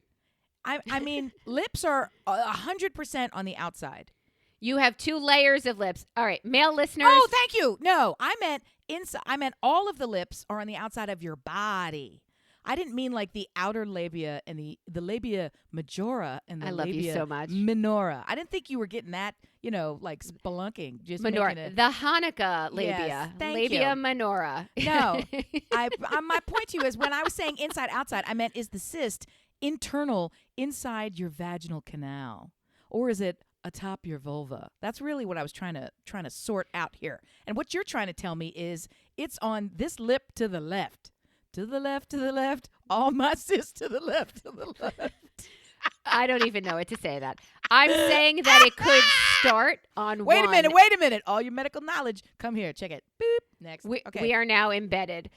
I mean, lips are 100% on the outside. You have 2 layers of lips. All right, male listeners. Oh, thank you. No, I meant inside. I meant all of the lips are on the outside of your body. I didn't mean like the outer labia and the labia majora and the I love labia you so much. minora. I didn't think you were getting that, like spelunking. Just Minora. making it. The Hanukkah labia. Yes, thank labia you. minora. No, my point to you is when I was saying inside, outside, I meant is the cyst internal inside your vaginal canal, or is it atop your vulva? That's really what I was trying to sort out here. And what you're trying to tell me is it's on this lip to the left. To the left, to the left. All my cysts to the left, to the left. I don't even know what to say that. I'm saying that it could start on Wait one. a minute. All your medical knowledge, come here. Check it. Boop. Next. Okay. We are now embedded.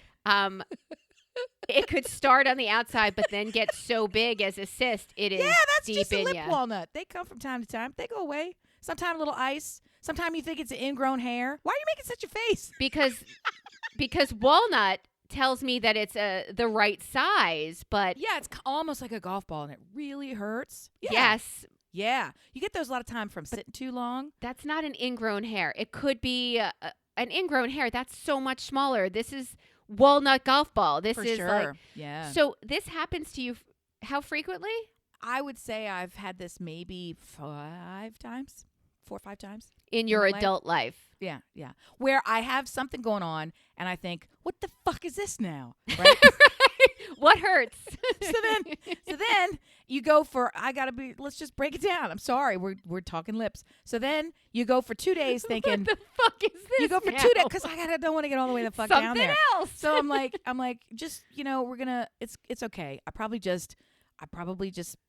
It could start on the outside, but then get so big as a cyst, it is that's deep just a in lip ya. walnut. They come from time to time. They go away. Sometimes a little ice. Sometimes you think it's an ingrown hair. Why are you making such a face? Because walnut tells me that it's the right size, but Yeah, it's almost like a golf ball, and it really hurts. Yeah. yes, Yeah. You get those a lot of time from sitting too long. that's not an ingrown hair. It could be an ingrown hair. That's so much smaller. This is walnut golf ball. This For is sure. like Yeah. so. This happens to you how frequently? I would say I've had this maybe 5 times, 4 or 5 times. In your my life? adult life. Yeah, yeah. Where I have something going on, and I think, what the fuck is this now? Right? What hurts? so then you go for let's just break it down. I'm sorry, we're talking lips. So then you go for 2 days thinking What the fuck is this? you go for now? 2 days because I don't want to get all the way the fuck down Something there. else. So I'm like, just we're gonna. It's okay. I probably just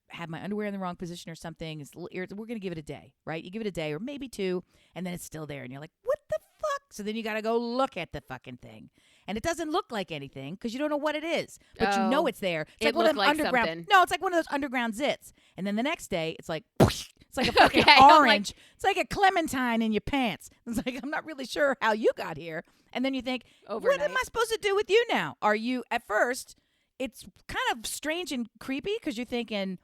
had my underwear in the wrong position or something. It's a little irritating. We're gonna give it a day, right? You give it a day or maybe 2, and then it's still there, and you're like, what the fuck? So then you got to go look at the fucking thing, and it doesn't look like anything because you don't know what it is, but you know it's there. It's It like one of looked them like underground. something. No, it's like one of those underground zits, and then the next day it's like. It's like a fucking Okay, I'm like- orange. It's like a clementine in your pants. It's like, I'm not really sure how you got here. And then you think, Overnight. what am I supposed to do with you now? Are you, at first, it's kind of strange and creepy because you're thinking,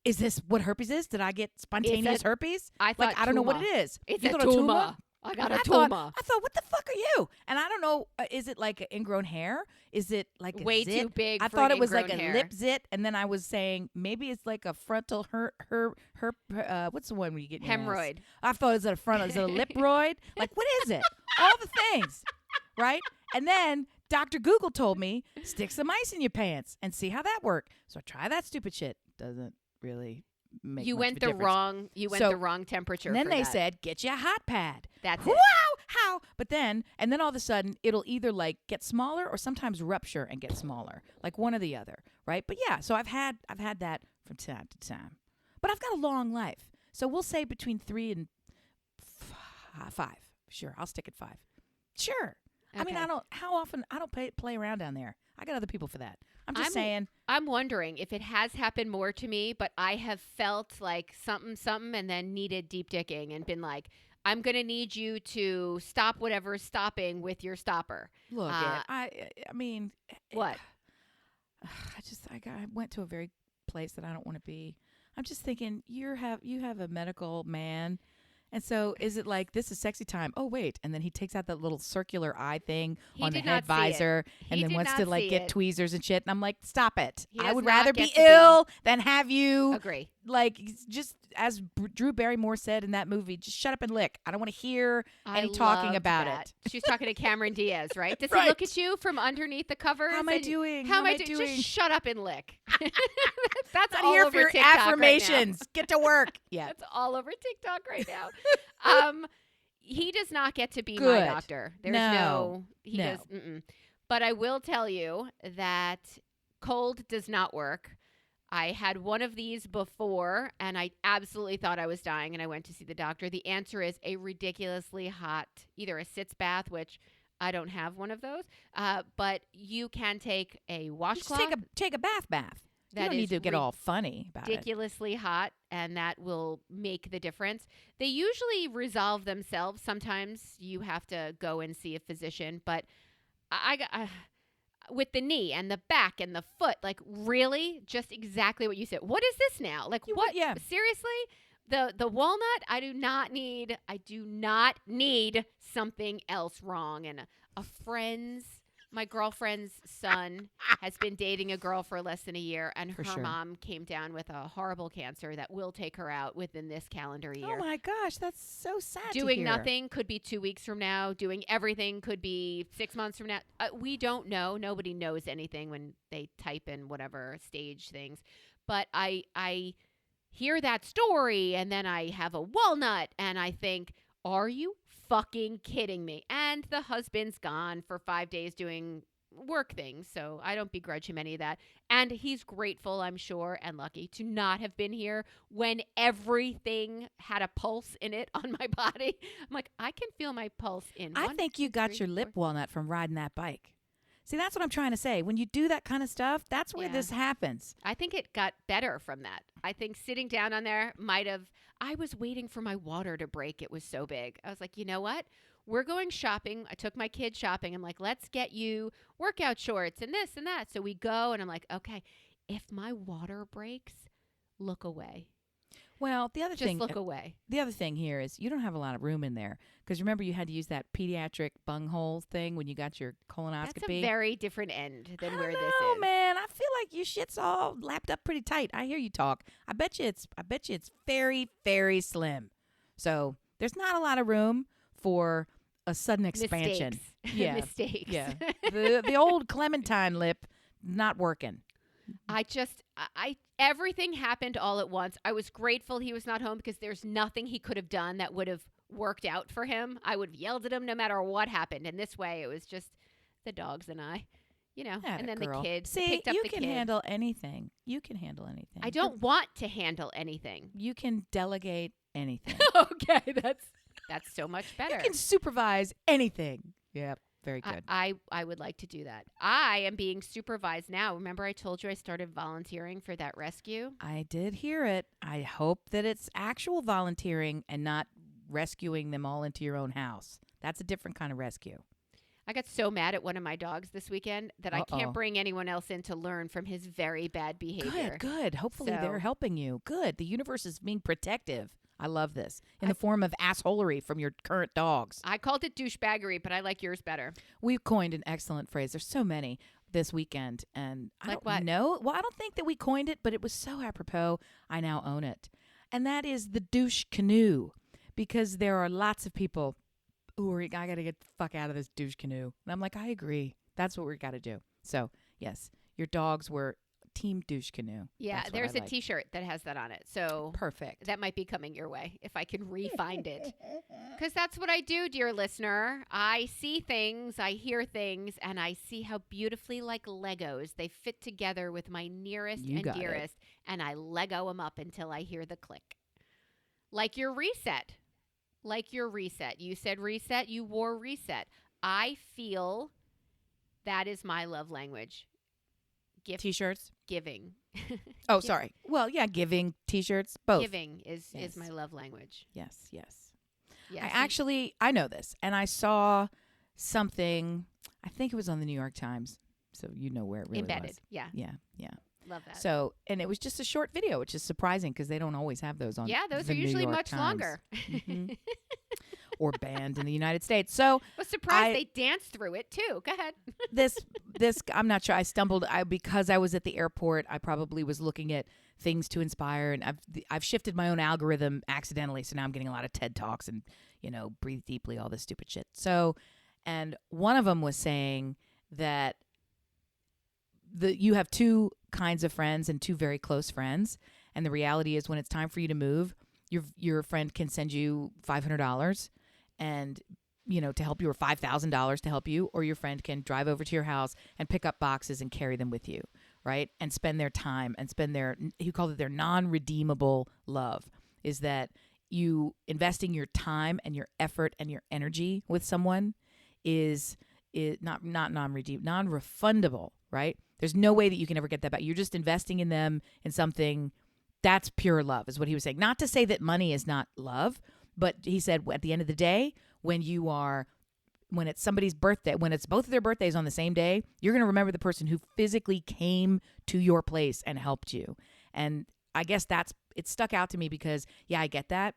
is this what herpes is? Did I get spontaneous herpes? I thought I don't know what tumor. it is. It's You a thought tumor. I got a I tumor. thought, what the fuck are you? And I don't know, is it like an ingrown hair? Is it like a Way zit? too big I for thought an it was like ingrown a hair. lip zit, and then I was saying maybe it's like a frontal what's the one when you get in your ass? Hemorrhoid. I thought it was a frontal. Is it a liproid? Like what is it? All the things, right? And then Dr. Google told me stick some ice in your pants and see how that worked. So I try that stupid shit. Doesn't really make You much went of a the difference. wrong. You went So- the wrong temperature. And then for they that. said, get you a hot pad. That's Wow, it. how? But then all of a sudden, it'll either like get smaller or sometimes rupture and get smaller, like one or the other, right? But yeah, so I've had that from time to time. But I've got a long life, so we'll say between 3 and 5. Sure, I'll stick at 5. Sure. I mean, Okay. How often I don't play around down there. I got other people for that. I'm just saying. I'm wondering if it has happened more to me, but I have felt like something and then needed deep digging and been like, I'm going to need you to stop whatever's stopping with your stopper. Look, I mean, What? I went to a very place that I don't want to be. I'm just thinking you have a medical man, and so is it like this is sexy time? Oh wait, and then he takes out that little circular eye thing He on the did head not see it. visor, and He then did wants not to like see get it. tweezers and shit. And I'm like, stop it! He I does would not rather get be to be- ill than have you Agree. like, just as Drew Barrymore said in that movie, just shut up and lick. I don't want to hear any talking loved about that. it. She's talking to Cameron Diaz, right? Does he Right. look at you from underneath the covers? How am I doing? How am I doing? Just shut up and lick. That's Not all here over for your TikTok right now. affirmations. Get to work. Yeah. That's all over TikTok right now. He does not get to be Good. my doctor. There's No. he No. does. But I will tell you that cold does not work. I had one of these before, and I absolutely thought I was dying, and I went to see the doctor. The answer is a ridiculously hot, either a sitz bath, which I don't have one of those, but you can take a washcloth. Just take a bath. You That don't need is to get all funny about it. ridiculously hot, and that will make the difference. They usually resolve themselves. Sometimes you have to go and see a physician, but I got with the knee and the back and the foot, like really, just exactly what you said. What is this now? Like what? Yeah. Seriously, the walnut. I do not need something else wrong. And my girlfriend's son has been dating a girl for less than a year, and her mom came down with a horrible cancer that will take her out within this calendar year. Oh my gosh, that's so sad. Doing nothing could be 2 weeks from now. Doing everything could be 6 months from now. We don't know. Nobody knows anything when they type in whatever stage things. But I hear that story, and then I have a walnut, and I think, are you fucking kidding me? And the husband's gone for 5 days doing work things, so I don't begrudge him any of that. And he's grateful, I'm sure, and lucky to not have been here when everything had a pulse in it on my body. I'm like, I can feel my pulse in. I think you got your lip walnut from riding that bike. See, that's what I'm trying to say. When you do that kind of stuff, that's where this happens. I think it got better from that. I think sitting down on there might have. I was waiting for my water to break. It was so big. I was like, you know what? We're going shopping. I took my kid shopping. I'm like, let's get you workout shorts and this and that. So we go, and I'm like, okay, if my water breaks, look away. Well, the other Just look away. The other thing here is you don't have a lot of room in there because remember you had to use that pediatric bunghole thing when you got your colonoscopy. That's a very different end than where this is. is. Man, I feel like your shit's all lapped up pretty tight. I hear you talk. I bet you it's very, very slim. So there's not a lot of room for a sudden expansion. Mistakes. Yeah, mistakes. Yeah, the old Clementine lip not working. Everything happened all at once. I was grateful he was not home because there's nothing he could have done that would have worked out for him. I would have yelled at him no matter what happened. And this way, it was just the dogs and I, and then girl. the kid. See, picked up you the can kid. handle anything. You can handle anything. I don't want to handle anything. You can delegate anything. Okay, that's so much better. You can supervise anything. Yep. Very good. I would like to do that. I am being supervised now. Remember I told you I started volunteering for that rescue? I did hear it. I hope that it's actual volunteering and not rescuing them all into your own house. That's a different kind of rescue. I got so mad at one of my dogs this weekend that I can't bring anyone else in to learn from his very bad behavior. Good. Hopefully they're helping you. Good. The universe is being protective. I love this. In the form of assholery from your current dogs. I called it douchebaggery, but I like yours better. We've coined an excellent phrase. There's so many this weekend. And I don't know. Well, I don't think that we coined it, but it was so apropos. I now own it. And that is the douche canoe. Because there are lots of people who are, I got to get the fuck out of this douche canoe. And I'm like, I agree. That's what we got to do. So, yes, your dogs were Team Douche Canoe. Yeah, there's a T-shirt that has that on it. So perfect. That might be coming your way if I can re-find it. Because that's what I do, dear listener. I see things, I hear things, and I see how beautifully, like Legos, they fit together with my nearest and dearest, and I Lego them up until I hear the click. Like your reset. You said reset, you wore reset. I feel that is my love language. T-shirts? Giving. Oh, sorry. Well, yeah, giving T-shirts, both. Giving is my love language. Yes. Yes. I know this, and I saw something, I think it was on the New York Times, so you know where it really Embedded. was. Yeah. Love that. So, and it was just a short video, which is surprising because they don't always have those on. Yeah, those the are usually New York much Times. longer. Mm-hmm. Or banned in the United States. So I was surprised they danced through it too. Go ahead. this I'm not sure. Because I was at the airport, I probably was looking at things to inspire, and I've shifted my own algorithm accidentally. So now I'm getting a lot of TED Talks and, breathe deeply, all this stupid shit. So, and one of them was saying that you have two kinds of friends and two very close friends. And the reality is when it's time for you to move, your friend can send you $500 and, to help you, or $5,000 to help you, or your friend can drive over to your house and pick up boxes and carry them with you, right? And spend their time and he called it their non-redeemable love, is that you investing your time and your effort and your energy with someone is not non-redeemable, non-refundable, right? There's no way that you can ever get that back. You're just investing in them in something that's pure love, is what he was saying. Not to say that money is not love, but he said at the end of the day, when it's somebody's birthday, when it's both of their birthdays on the same day, you're going to remember the person who physically came to your place and helped you. And I guess it stuck out to me because, yeah, I get that.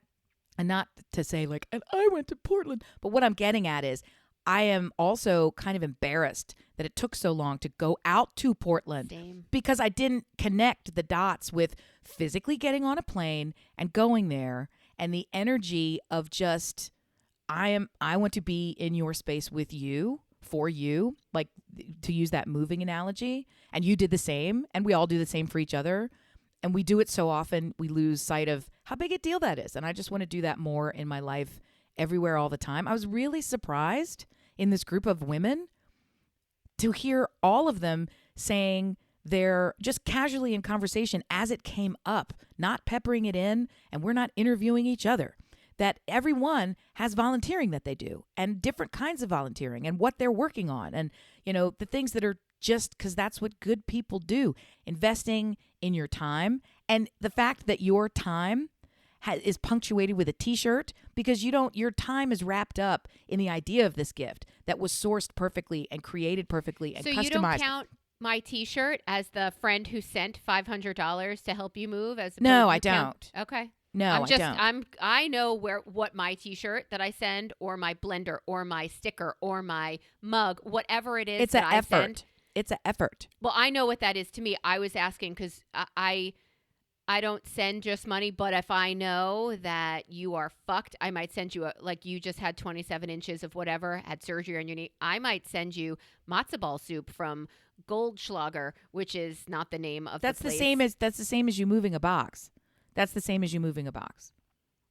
And not to say like, and I went to Portland, but what I'm getting at is I am also kind of embarrassed that it took so long to go out to Portland. Same. Because I didn't connect the dots with physically getting on a plane and going there, and the energy of just, I want to be in your space with you, for you, like to use that moving analogy. And you did the same, and we all do the same for each other. And we do it so often, we lose sight of how big a deal that is. And I just want to do that more in my life, everywhere, all the time. I was really surprised in this group of women to hear all of them saying they're just casually in conversation as it came up, not peppering it in, and we're not interviewing each other, that everyone has volunteering that they do and different kinds of volunteering and what they're working on. And, the things that are just because that's what good people do, investing in your time. And the fact that your time is punctuated with a T-shirt because your time is wrapped up in the idea of this gift that was sourced perfectly and created perfectly and customized. So you don't count my T-shirt as the friend who sent $500 to help you move? No, I don't. Okay. No, I don't. I know what my T-shirt that I send, or my blender, or my sticker, or my mug, whatever it is. It's an effort. It's an effort. Well, I know what that is to me. I was asking because I don't send just money, but if I know that you are fucked, I might send you like you just had 27 inches of whatever, had surgery on your knee. I might send you matzo ball soup from Goldschlager, which is not the name of the place. That's the same as you moving a box. That's the same as you moving a box,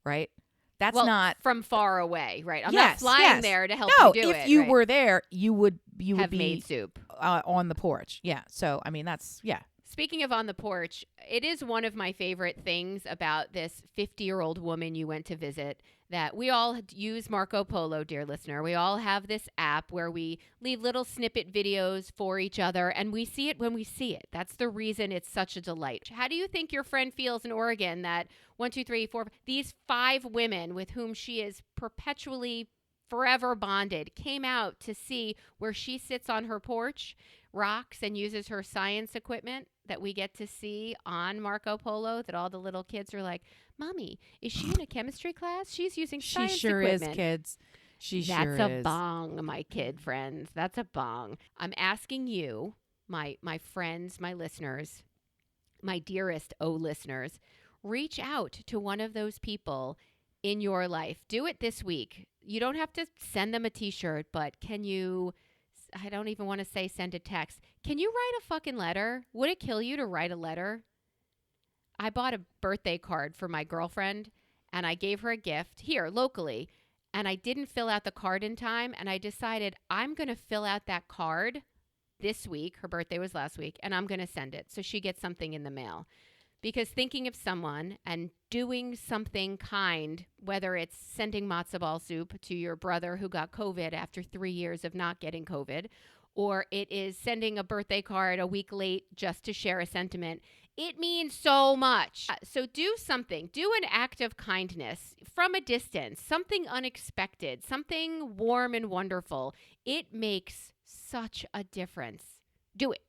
right? That's not from far away, right? I'm not flying there to help you do it. No, if you were there, you would have be made soup on the porch. Yeah. So I mean, yeah. Speaking of on the porch, it is one of my favorite things about this 50-year-old woman you went to visit that we all use Marco Polo, dear listener. We all have this app where we leave little snippet videos for each other, and we see it when we see it. That's the reason it's such a delight. How do you think your friend feels in Oregon that 1, 2, 3, 4, these 5 women with whom she is perpetually forever bonded came out to see where she sits on her porch, rocks, and uses her science equipment that we get to see on Marco Polo, that all the little kids are like, Mommy, is she in a chemistry class? She's using science equipment. She sure is, kids. That's a bong, my kid friends. That's a bong. I'm asking you, my friends, my listeners, my dearest listeners, reach out to one of those people in your life. Do it this week. You don't have to send them a T-shirt, but can you... I don't even want to say send a text. Can you write a fucking letter? Would it kill you to write a letter? I bought a birthday card for my girlfriend, and I gave her a gift here locally, and I didn't fill out the card in time, and I decided I'm going to fill out that card this week. Her birthday was last week, and I'm going to send it so she gets something in the mail. Because thinking of someone and doing something kind, whether it's sending matzo ball soup to your brother who got COVID after 3 years of not getting COVID, or it is sending a birthday card a week late just to share a sentiment, it means so much. So do something. Do an act of kindness from a distance, something unexpected, something warm and wonderful. It makes such a difference. Do it.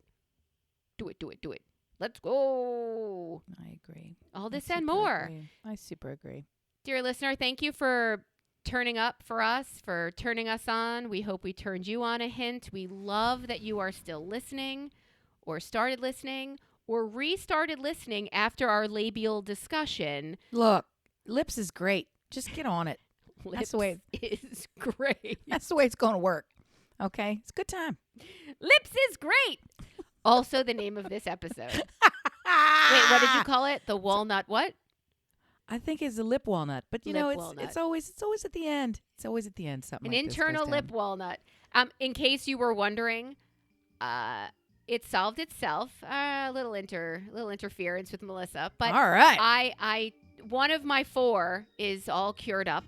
Do it, do it, do it. Let's go. I agree. All this and more. I super agree. Dear listener, thank you for turning up for us, for turning us on. We hope we turned you on a hint. We love that you are still listening or started listening or restarted listening after our labial discussion. Look, Lips is great. Just get on it. Lips is great. That's the way it's going to work. Okay? It's a good time. Lips is great. Also the name of this episode. Wait, what did you call it? The walnut what? I think it's a lip walnut, but you know, walnut. it's always at the end. It's always at the end. Something An like this internal goes lip down. walnut. In case you were wondering, it solved itself. A little interference with Melissa, but All right. I one of my 4 is all cured up,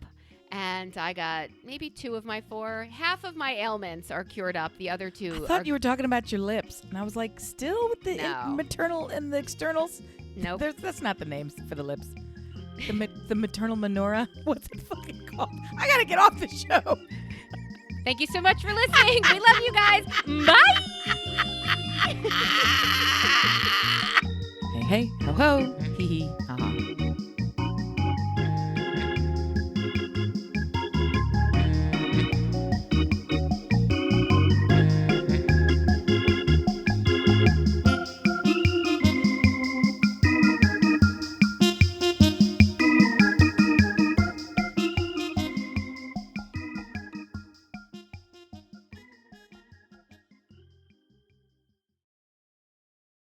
and I got maybe 2 of my 4. Half of my ailments are cured up. The other 2 I are thought you were talking about your lips, and I was like, still with the No. maternal and the externals. Nope. That's not the names for the lips. The maternal menorah. What's it fucking called? I gotta get off the show. Thank you so much for listening. We love you guys. Bye. Hey, hey, ho, ho, hee hee, ha ha.